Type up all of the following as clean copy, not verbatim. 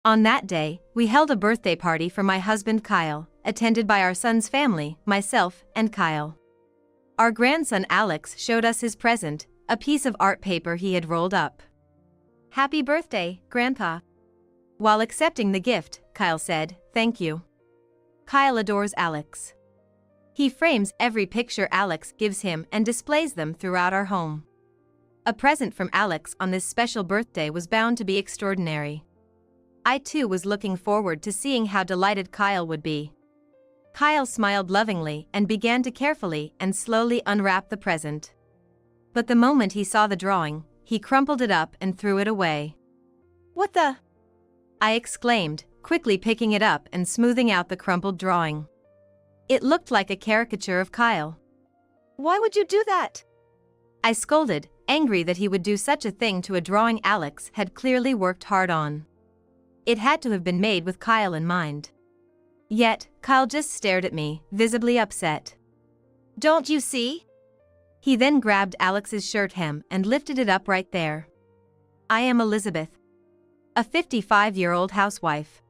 On that day, we held a birthday party for my husband Kyle, attended by our son's family, myself, and Kyle. Our grandson Alex showed us his present, a piece of art paper he had rolled up. "Happy birthday, Grandpa." While accepting the gift, Kyle said, "Thank you." Kyle adores Alex. He frames every picture Alex gives him and displays them throughout our home. A present from Alex on this special birthday was bound to be extraordinary. I too was looking forward to seeing how delighted Kyle would be. Kyle smiled lovingly and began to carefully and slowly unwrap the present. But the moment he saw the drawing, he crumpled it up and threw it away. "What the?" I exclaimed, quickly picking it up and smoothing out the crumpled drawing. It looked like a caricature of Kyle. "Why would you do that?" I scolded, angry that he would do such a thing to a drawing Alex had clearly worked hard on. It had to have been made with Kyle in mind. Yet, Kyle just stared at me, visibly upset. "Don't you see?" He then grabbed Alex's shirt hem and lifted it up right there. I am Elizabeth, a 55-year-old housewife.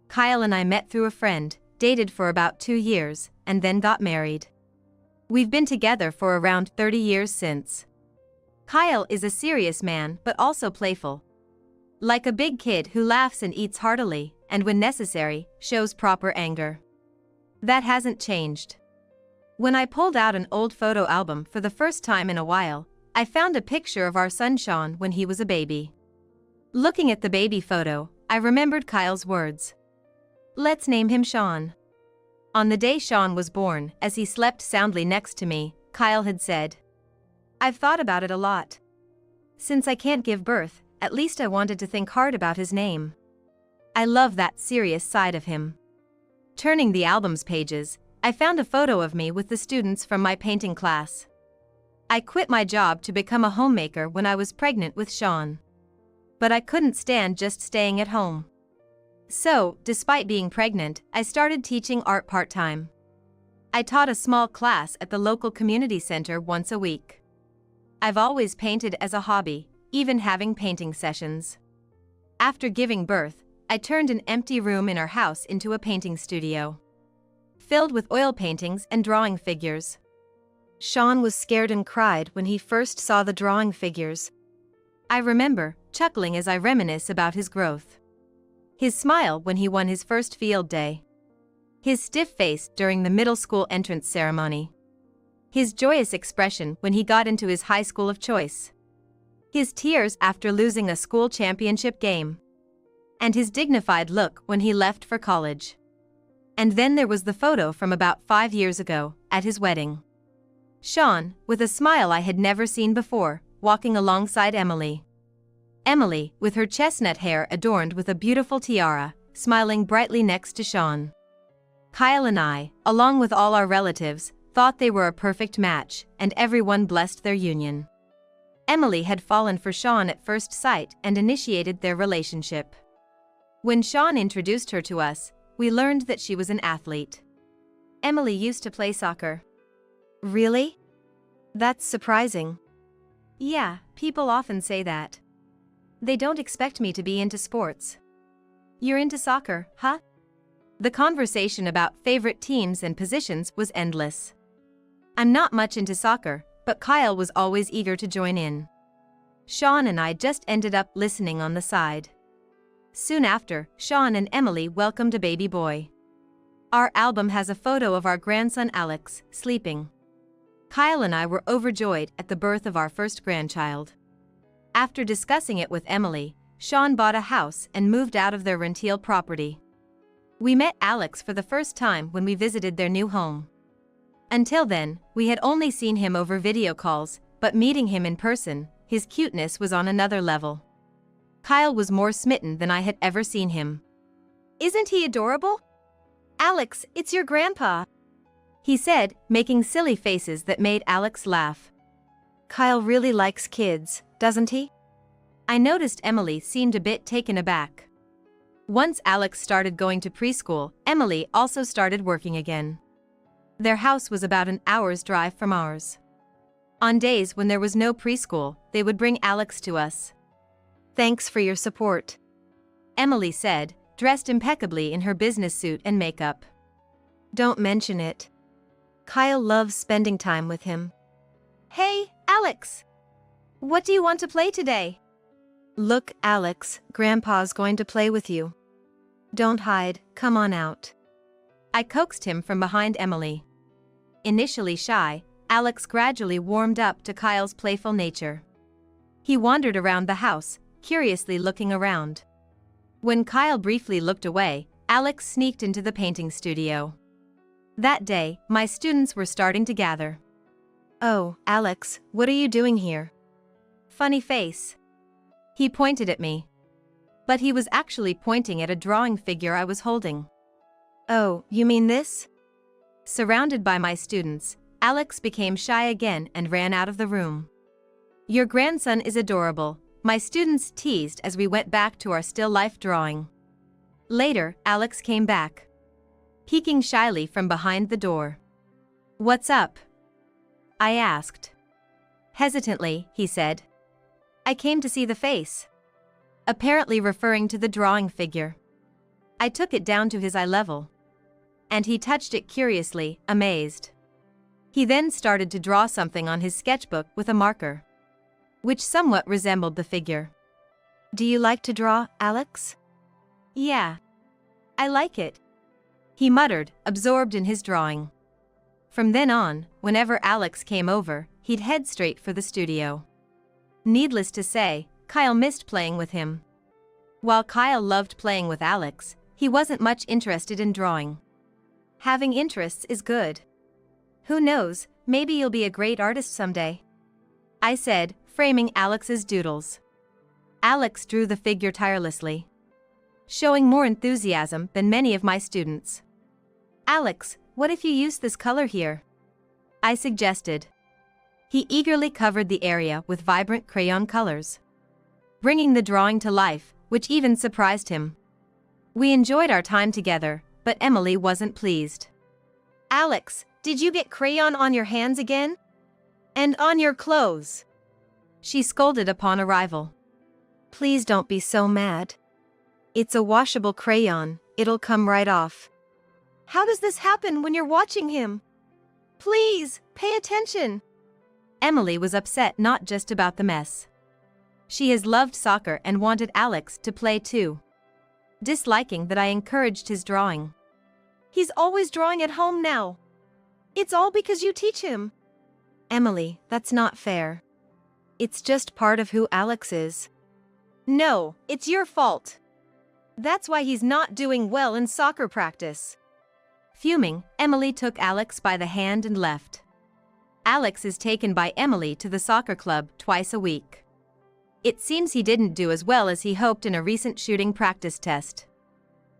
Kyle and I met through a friend, dated for about 2 years, and then got married. We've been together for around 30 years since. Kyle is a serious man but also playful. Like a big kid who laughs and eats heartily, and when necessary, shows proper anger. That hasn't changed. When I pulled out an old photo album for the first time in a while, I found a picture of our son Sean when he was a baby. Looking at the baby photo, I remembered Kyle's words. "Let's name him Sean." On the day Sean was born, as he slept soundly next to me, Kyle had said, "I've thought about it a lot. Since I can't give birth, at least I wanted to think hard about his name." I love that serious side of him. Turning the album's pages, I found a photo of me with the students from my painting class. I quit my job to become a homemaker when I was pregnant with Sean. But I couldn't stand just staying at home. So, despite being pregnant, I started teaching art part-time. I taught a small class at the local community center once a week. I've always painted as a hobby, even having painting sessions. After giving birth, I turned an empty room in our house into a painting studio, filled with oil paintings and drawing figures. Sean was scared and cried when he first saw the drawing figures. I remember chuckling as I reminisce about his growth. His smile when he won his first field day. His stiff face during the middle school entrance ceremony. His joyous expression when he got into his high school of choice. His tears after losing a school championship game. And his dignified look when he left for college. And then there was the photo from about 5 years ago, at his wedding. Sean, with a smile I had never seen before, walking alongside Emily. Emily, with her chestnut hair adorned with a beautiful tiara, smiling brightly next to Sean. Kyle and I, along with all our relatives, thought they were a perfect match, and everyone blessed their union. Emily had fallen for Sean at first sight and initiated their relationship. When Sean introduced her to us, we learned that she was an athlete. "Emily used to play soccer." "Really? That's surprising." "Yeah, people often say that. They don't expect me to be into sports." "You're into soccer, huh?" The conversation about favorite teams and positions was endless. I'm not much into soccer, but Kyle was always eager to join in. Sean and I just ended up listening on the side. Soon after, Sean and Emily welcomed a baby boy. Our album has a photo of our grandson Alex, sleeping. Kyle and I were overjoyed at the birth of our first grandchild. After discussing it with Emily, Sean bought a house and moved out of their rental property. We met Alex for the first time when we visited their new home. Until then, we had only seen him over video calls, but meeting him in person, his cuteness was on another level. Kyle was more smitten than I had ever seen him. "Isn't he adorable?" "Alex, it's your grandpa," he said, making silly faces that made Alex laugh. "Kyle really likes kids, doesn't he?" I noticed Emily seemed a bit taken aback. Once Alex started going to preschool, Emily also started working again. Their house was about an hour's drive from ours. On days when there was no preschool, they would bring Alex to us. "Thanks for your support." Emily said, dressed impeccably in her business suit and makeup. Don't mention it. Kyle loves spending time with him. Hey, Alex! What do you want to play today? Look, Alex, Grandpa's going to play with you. Don't hide, come on out. I coaxed him from behind Emily. Initially shy, Alex gradually warmed up to Kyle's playful nature. He wandered around the house, curiously looking around. When Kyle briefly looked away, Alex sneaked into the painting studio. That day, my students were starting to gather. Oh, Alex, what are you doing here? Funny face. He pointed at me. But he was actually pointing at a drawing figure I was holding. Oh, you mean this? Surrounded by my students, Alex became shy again and ran out of the room. Your grandson is adorable, my students teased as we went back to our still life drawing. Later, Alex came back, peeking shyly from behind the door. What's up? I asked. Hesitantly, he said. I came to see the face. Apparently referring to the drawing figure. I took it down to his eye level. And he touched it curiously, amazed. He then started to draw something on his sketchbook with a marker, which somewhat resembled the figure. Do you like to draw, Alex? Yeah. I like it. He muttered, absorbed in his drawing. From then on, whenever Alex came over, he'd head straight for the studio. Needless to say, Kyle missed playing with him. While Kyle loved playing with Alex, he wasn't much interested in drawing. Having interests is good. Who knows, maybe you'll be a great artist someday. I said, framing Alex's doodles. Alex drew the figure tirelessly, showing more enthusiasm than many of my students. Alex, what if you use this color here? I suggested. He eagerly covered the area with vibrant crayon colors, bringing the drawing to life, which even surprised him. We enjoyed our time together, but Emily wasn't pleased. Alex, did you get crayon on your hands again? And on your clothes? She scolded upon arrival. Please don't be so mad. It's a washable crayon, it'll come right off. How does this happen when you're watching him? Please, pay attention. Emily was upset not just about the mess. She has loved soccer and wanted Alex to play too, disliking that I encouraged his drawing. He's always drawing at home now. It's all because you teach him. Emily, that's not fair. It's just part of who Alex is. No, it's your fault. That's why he's not doing well in soccer practice. Fuming, Emily took Alex by the hand and left. Alex is taken by Emily to the soccer club twice a week. It seems he didn't do as well as he hoped in a recent shooting practice test.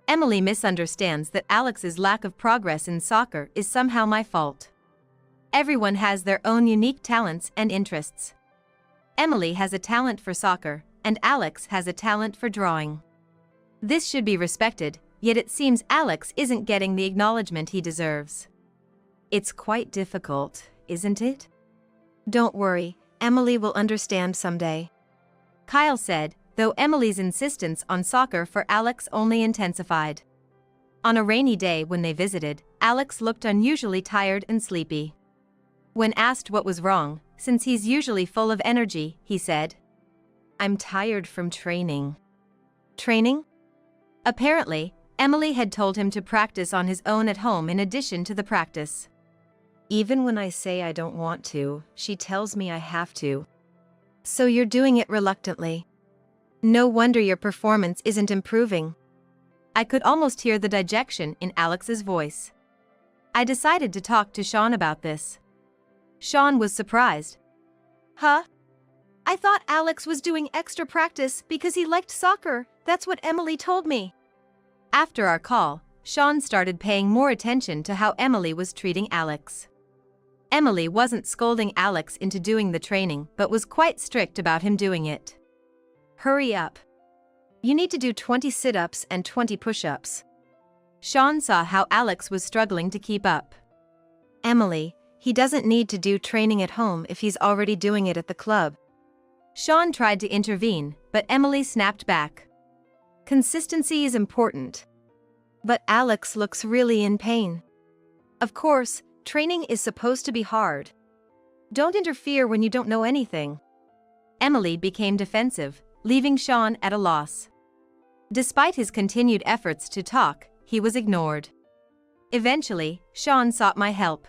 Emily misunderstands that Alex's lack of progress in soccer is somehow my fault. Everyone has their own unique talents and interests. Emily has a talent for soccer, and Alex has a talent for drawing. This should be respected, yet it seems Alex isn't getting the acknowledgement he deserves. It's quite difficult, isn't it? Don't worry, Emily will understand someday. Kyle said, though Emily's insistence on soccer for Alex only intensified. On a rainy day when they visited, Alex looked unusually tired and sleepy. When asked what was wrong, since he's usually full of energy, he said, I'm tired from training. Training? Apparently, Emily had told him to practice on his own at home in addition to the practice. Even when I say I don't want to, she tells me I have to. So you're doing it reluctantly. No wonder your performance isn't improving. I could almost hear the dejection in Alex's voice. I decided to talk to Sean about this. Sean was surprised. Huh? I thought Alex was doing extra practice because he liked soccer, that's what Emily told me. After our call, Sean started paying more attention to how Emily was treating Alex. Emily wasn't scolding Alex into doing the training but was quite strict about him doing it. Hurry up. You need to do 20 sit-ups and 20 push-ups. Sean saw how Alex was struggling to keep up. Emily, he doesn't need to do training at home if he's already doing it at the club. Sean tried to intervene, but Emily snapped back. Consistency is important. But Alex looks really in pain. Of course, training is supposed to be hard. Don't interfere when you don't know anything. Emily became defensive, leaving Sean at a loss. Despite his continued efforts to talk, he was ignored. Eventually, Sean sought my help.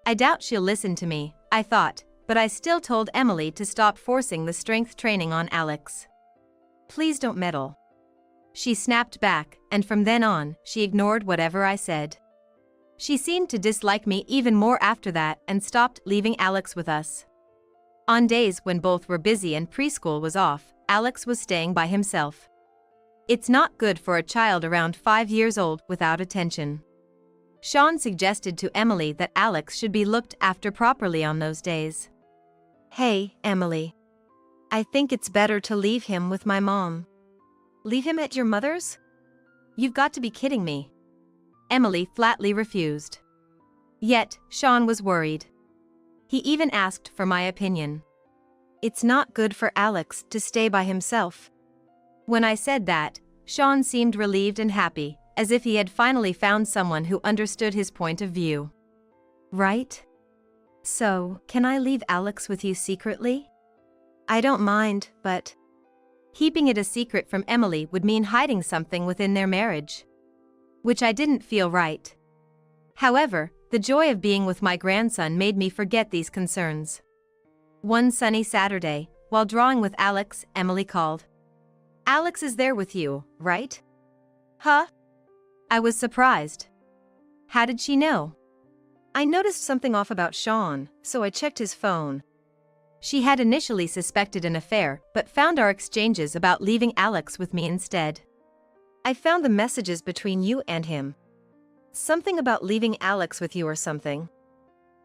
I doubt she'll listen to me, I thought, but I still told Emily to stop forcing the strength training on Alex. Please don't meddle. She snapped back, and from then on, she ignored whatever I said. She seemed to dislike me even more after that and stopped leaving Alex with us. On days when both were busy and preschool was off, Alex was staying by himself. It's not good for a child around 5 years old without attention. Sean suggested to Emily that Alex should be looked after properly on those days. Hey, Emily. I think it's better to leave him with my mom. Leave him at your mother's? You've got to be kidding me. Emily flatly refused. Yet, Sean was worried. He even asked for my opinion. It's not good for Alex to stay by himself. When I said that, Sean seemed relieved and happy, as if he had finally found someone who understood his point of view. Right? So, can I leave Alex with you secretly? I don't mind, but keeping it a secret from Emily would mean hiding something within their marriage. Which I didn't feel right. However, the joy of being with my grandson made me forget these concerns. One sunny Saturday, while drawing with Alex, Emily called. Alex is there with you, right? Huh? I was surprised. How did she know? I noticed something off about Sean, so I checked his phone. She had initially suspected an affair, but found our exchanges about leaving Alex with me instead. I found the messages between you and him. Something about leaving Alex with you or something.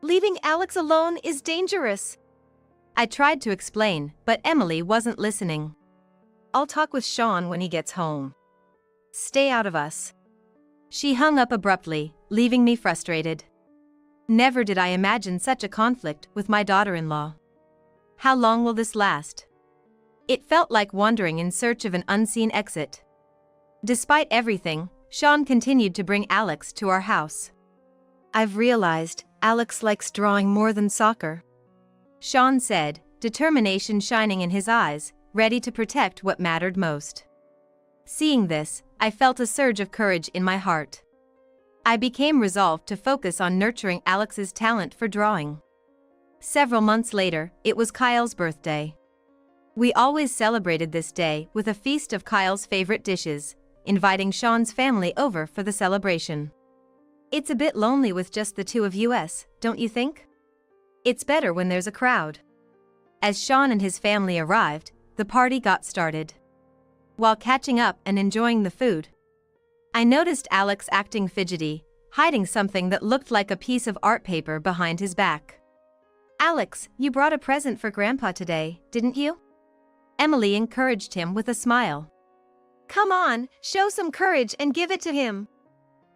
Leaving Alex alone is dangerous. I tried to explain, but Emily wasn't listening. I'll talk with Sean when he gets home. Stay out of us. She hung up abruptly, leaving me frustrated. Never did I imagine such a conflict with my daughter-in-law. How long will this last? It felt like wandering in search of an unseen exit. Despite everything, Sean continued to bring Alex to our house. I've realized Alex likes drawing more than soccer. Sean said, determination shining in his eyes, ready to protect what mattered most. Seeing this, I felt a surge of courage in my heart. I became resolved to focus on nurturing Alex's talent for drawing. Several months later, it was Kyle's birthday. We always celebrated this day with a feast of Kyle's favorite dishes, inviting Sean's family over for the celebration. It's a bit lonely with just the two of us, don't you think? It's better when there's a crowd. As Sean and his family arrived, the party got started. While catching up and enjoying the food, I noticed Alex acting fidgety, hiding something that looked like a piece of art paper behind his back. Alex, you brought a present for Grandpa today, didn't you? Emily encouraged him with a smile. Come on, show some courage and give it to him.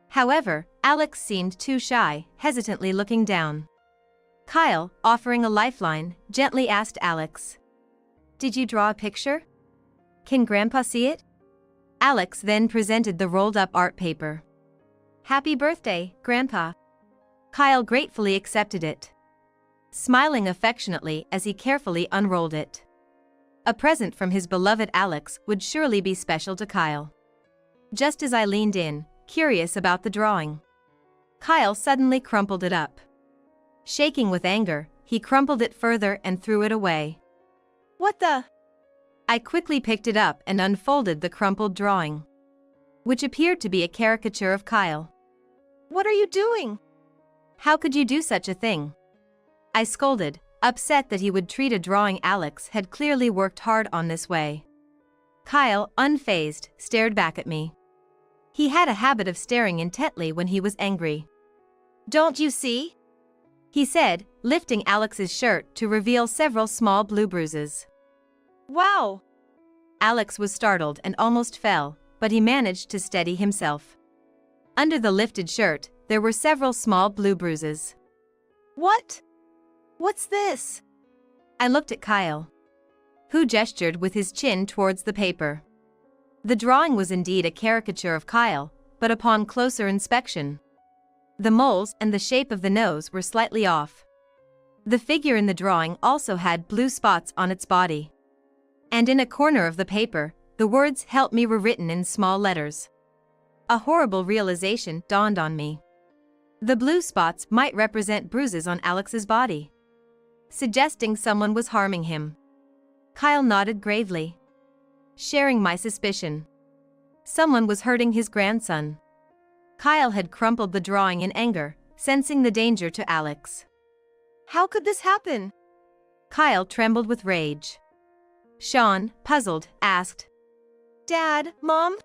However, Alex seemed too shy, hesitantly looking down. Kyle, offering a lifeline, gently asked Alex. Did you draw a picture? Can Grandpa see it? Alex then presented the rolled-up art paper. Happy birthday, Grandpa. Kyle gratefully accepted it, smiling affectionately as he carefully unrolled it. A present from his beloved Alex would surely be special to Kyle. Just as I leaned in, curious about the drawing, Kyle suddenly crumpled it up. Shaking with anger, he crumpled it further and threw it away. What the? I quickly picked it up and unfolded the crumpled drawing, which appeared to be a caricature of Kyle. What are you doing? How could you do such a thing? I scolded, upset that he would treat a drawing Alex had clearly worked hard on this way. Kyle, unfazed, stared back at me. He had a habit of staring intently when he was angry. Don't you see? He said, lifting Alex's shirt to reveal several small blue bruises. Wow! Alex was startled and almost fell, but he managed to steady himself. Under the lifted shirt, there were several small blue bruises. What? What's this? I looked at Kyle, who gestured with his chin towards the paper. The drawing was indeed a caricature of Kyle, but upon closer inspection, the moles and the shape of the nose were slightly off. The figure in the drawing also had blue spots on its body. And in a corner of the paper, the words "Help me" were written in small letters. A horrible realization dawned on me. The blue spots might represent bruises on Alex's body, suggesting someone was harming him. Kyle nodded gravely, sharing my suspicion. Someone was hurting his grandson. Kyle had crumpled the drawing in anger, sensing the danger to Alex. How could this happen? Kyle trembled with rage. Sean, puzzled, asked, Dad, Mom?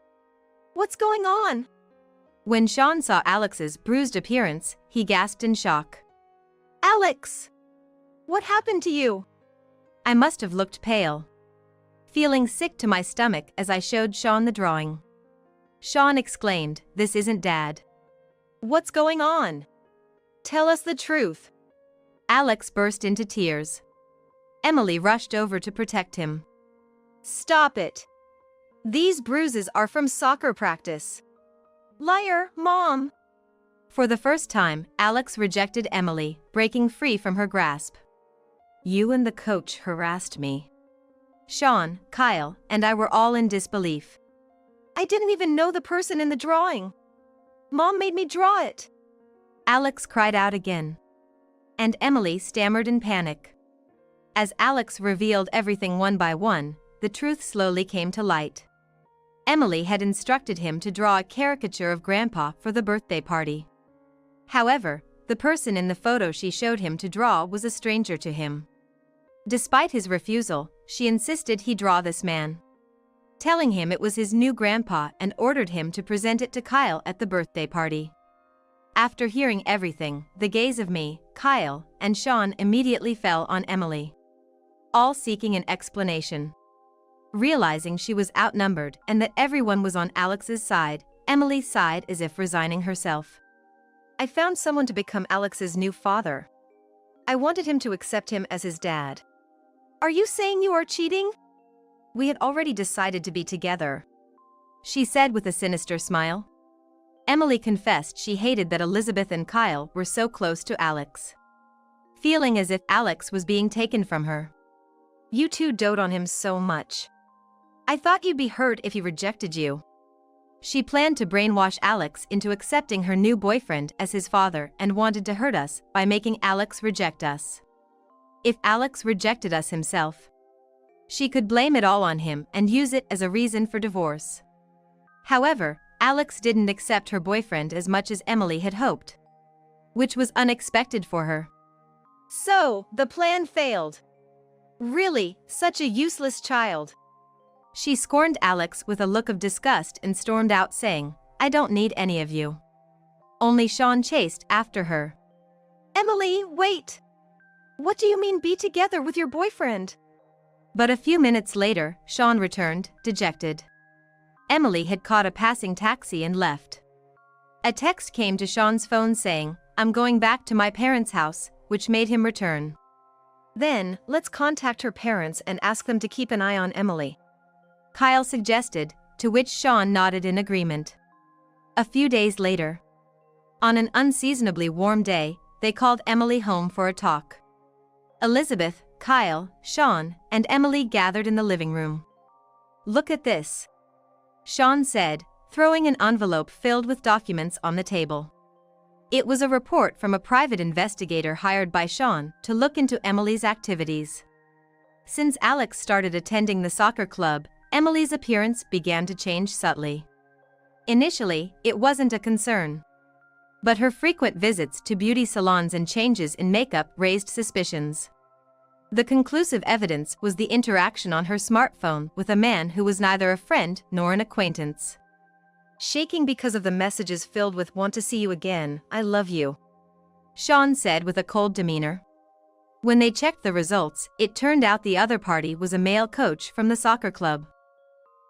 What's going on? When Sean saw Alex's bruised appearance, he gasped in shock. Alex! What happened to you? I must have looked pale, feeling sick to my stomach as I showed Sean the drawing. Sean exclaimed, "This isn't Dad." What's going on? Tell us the truth. Alex burst into tears. Emily rushed over to protect him. Stop it. These bruises are from soccer practice. Liar, Mom. For the first time, Alex rejected Emily, breaking free from her grasp. You and the coach harassed me. Sean, Kyle, and I were all in disbelief. I didn't even know the person in the drawing. Mom made me draw it. Alex cried out again. And Emily stammered in panic. As Alex revealed everything one by one, the truth slowly came to light. Emily had instructed him to draw a caricature of Grandpa for the birthday party. However, the person in the photo she showed him to draw was a stranger to him. Despite his refusal, she insisted he draw this man, telling him it was his new grandpa and ordered him to present it to Kyle at the birthday party. After hearing everything, the gaze of me, Kyle, and Sean immediately fell on Emily, all seeking an explanation. Realizing she was outnumbered and that everyone was on Alex's side, Emily sighed as if resigning herself. I found someone to become Alex's new father. I wanted him to accept him as his dad. Are you saying you are cheating? We had already decided to be together, she said with a sinister smile. Emily confessed she hated that Elizabeth and Kyle were so close to Alex, feeling as if Alex was being taken from her. You two dote on him so much. I thought you'd be hurt if he rejected you. She planned to brainwash Alex into accepting her new boyfriend as his father and wanted to hurt us by making Alex reject us. If Alex rejected us himself, she could blame it all on him and use it as a reason for divorce. However, Alex didn't accept her boyfriend as much as Emily had hoped, which was unexpected for her. So, the plan failed. Really, such a useless child. She scorned Alex with a look of disgust and stormed out saying, I don't need any of you. Only Sean chased after her. Emily, wait! What do you mean be together with your boyfriend? But a few minutes later, Sean returned, dejected. Emily had caught a passing taxi and left. A text came to Sean's phone saying, I'm going back to my parents' house, which made him return. Then, let's contact her parents and ask them to keep an eye on Emily, Kyle suggested, to which Sean nodded in agreement. A few days later, on an unseasonably warm day, they called Emily home for a talk. Elizabeth, Kyle, Sean, and Emily gathered in the living room. Look at this, Sean said, throwing an envelope filled with documents on the table. It was a report from a private investigator hired by Sean to look into Emily's activities. Since Alex started attending the soccer club, Emily's appearance began to change subtly. Initially, it wasn't a concern, but her frequent visits to beauty salons and changes in makeup raised suspicions. The conclusive evidence was the interaction on her smartphone with a man who was neither a friend nor an acquaintance. Shaking because of the messages filled with "want to see you again, I love you," Sean said with a cold demeanor. When they checked the results, it turned out the other party was a male coach from the soccer club.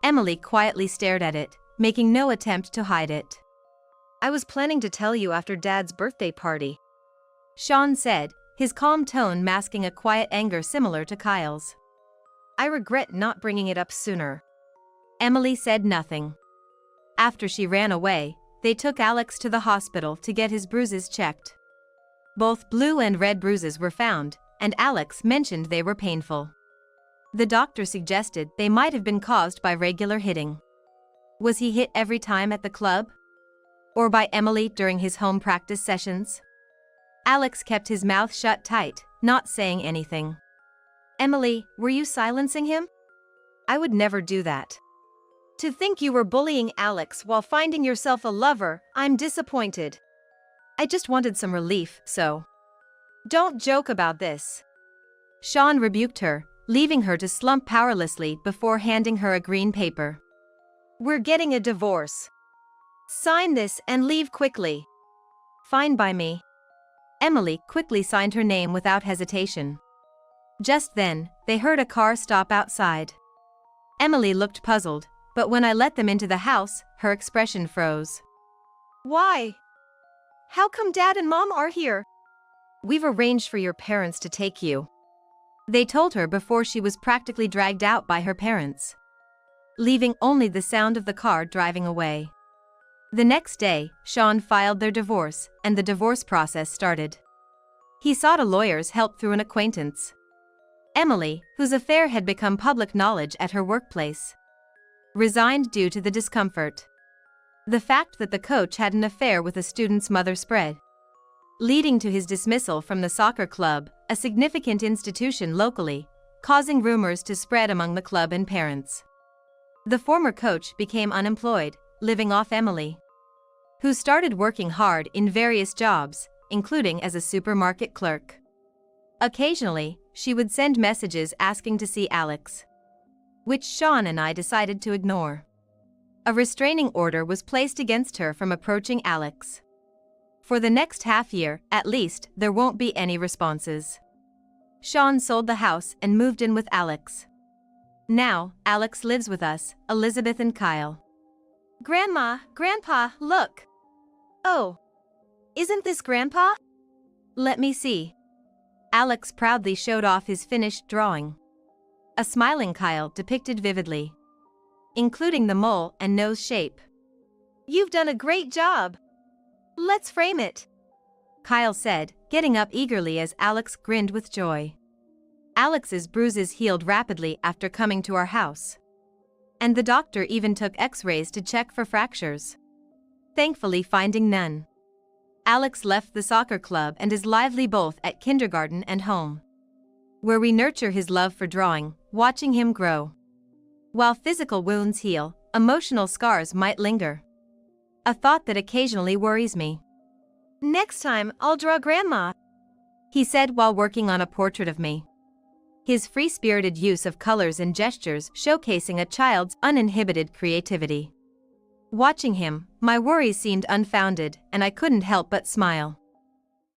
Emily quietly stared at it, making no attempt to hide it. I was planning to tell you after Dad's birthday party, Sean said, his calm tone masking a quiet anger similar to Kyle's. I regret not bringing it up sooner. Emily said nothing. After she ran away, they took Alex to the hospital to get his bruises checked. Both blue and red bruises were found, and Alex mentioned they were painful. The doctor suggested they might have been caused by regular hitting. Was he hit every time at the club? Or by Emily during his home practice sessions? Alex kept his mouth shut tight, not saying anything. Emily, were you silencing him? I would never do that. To think you were bullying Alex while finding yourself a lover, I'm disappointed. I just wanted some relief, so. Don't joke about this. Sean rebuked her, leaving her to slump powerlessly before handing her a green paper. We're getting a divorce. Sign this and leave quickly. Fine by me. Emily quickly signed her name without hesitation. Just then, they heard a car stop outside. Emily looked puzzled, but when I let them into the house, her expression froze. Why? How come Dad and Mom are here? We've arranged for your parents to take you. They told her before she was practically dragged out by her parents, leaving only the sound of the car driving away. The next day, Sean filed their divorce, and the divorce process started. He sought a lawyer's help through an acquaintance. Emily, whose affair had become public knowledge at her workplace, resigned due to the discomfort. The fact that the coach had an affair with a student's mother spread, leading to his dismissal from the soccer club, a significant institution locally, causing rumors to spread among the club and parents. The former coach became unemployed, living off Emily, who started working hard in various jobs, including as a supermarket clerk. Occasionally, she would send messages asking to see Alex, which Sean and I decided to ignore. A restraining order was placed against her from approaching Alex. For the next half year, at least, there won't be any responses. Sean sold the house and moved in with Alex. Now, Alex lives with us, Elizabeth and Kyle. Grandma, Grandpa, look. Oh. Isn't this Grandpa? Let me see. Alex proudly showed off his finished drawing. A smiling Kyle depicted vividly, including the mole and nose shape. You've done a great job. Let's frame it, Kyle said, getting up eagerly as Alex grinned with joy. Alex's bruises healed rapidly after coming to our house, and the doctor even took X-rays to check for fractures, thankfully finding none. Alex left the soccer club and is lively both at kindergarten and home, where we nurture his love for drawing, watching him grow. While physical wounds heal, emotional scars might linger, a thought that occasionally worries me. Next time, I'll draw Grandma, he said while working on a portrait of me, his free-spirited use of colors and gestures showcasing a child's uninhibited creativity. Watching him, my worries seemed unfounded, and I couldn't help but smile.